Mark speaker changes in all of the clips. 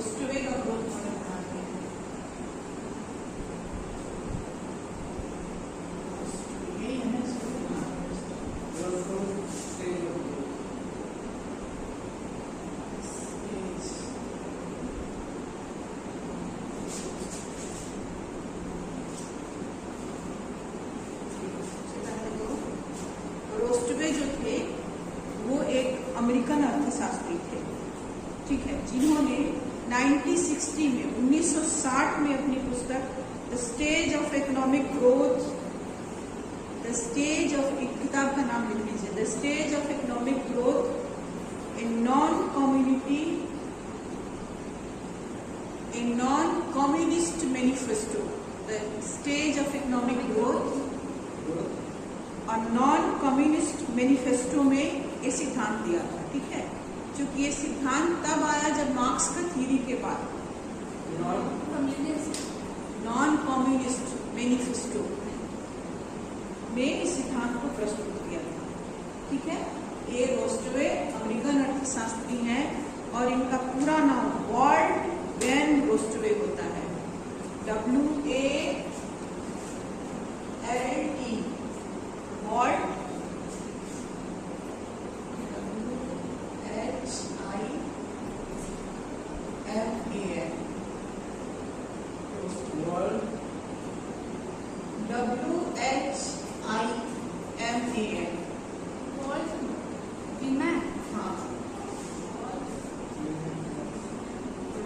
Speaker 1: रोस्टवे का growth model बनाते हैं। यही है ना रोस्टवे जो थे वो एक अमेरिकन अर्थशास्त्री थे, ठीक है, जिन्होंने 1960 में अपनी पुस्तक the stage of economic growth, the stage of, एक किताब का नाम लिख लीजिए, the stage of economic growth in non communist manifesto, the stage of economic growth और नॉन कम्युनिस्ट मैनिफेस्टो में ये सिद्धांत दिया था, ठीक है। क्योंकि ये सिद्धांत तब आया जब मार्क्स का थ्योरी के बाद नॉन कम्युनिस्ट मैनिफेस्टो में इस सिद्धांत को प्रस्तुत किया था, ठीक है। ये रोस्टवे अमेरिकन अर्थशास्त्री हैं और इनका पूरा नाम वॉल्ट वैन रोस्टवे होता है, WALT, वॉल्ट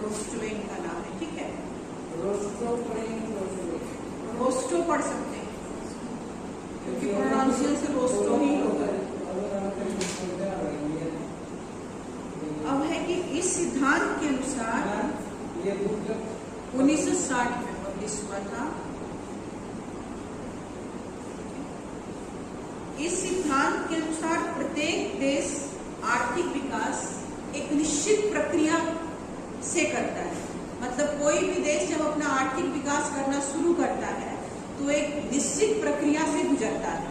Speaker 1: रोस्टवे का नाम है, ठीक है। रोस्टो पढ़ सकते हैं क्योंकि प्रोनाउंसिएशन से रोस्टो ही होगा। अब है कि इस सिद्धांत के अनुसार 1960 में पब्लिश हुआ था। इस सिद्धांत के अनुसार प्रत्येक देश आर्थिक विकास एक निश्चित प्रक्रिया से करता है, मतलब कोई भी देश जब अपना आर्थिक विकास करना शुरू करता है तो एक निश्चित प्रक्रिया से गुजरता है,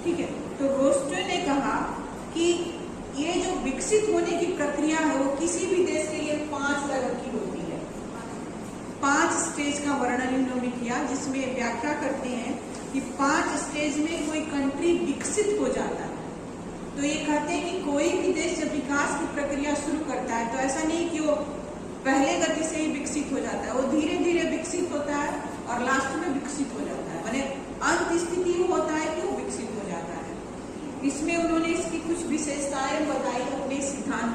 Speaker 1: ठीक है। तो रोस्टवे ने कहा कि ये जो विकसित होने की प्रक्रिया है वो किसी भी देश के लिए 5 लेवल की होती है। 5 स्टेज का वर्णन इन्होंने किया, जिसमें व्याख्या करते हैं कि 5 स्टेज में कोई कंट्री विकसित हो जाता है। तो ये कहते हैं कि कोई भी देश जब विकास की प्रक्रिया शुरू करता है तो ऐसा नहीं कि वो पहले गति से ही विकसित हो जाता है, वो धीरे धीरे विकसित होता है और लास्ट में विकसित हो जाता है, माने अंत स्थिति वो होता है कि वो विकसित हो जाता है। इसमें उन्होंने इसकी कुछ विशेषताएं बताई अपने सिद्धांत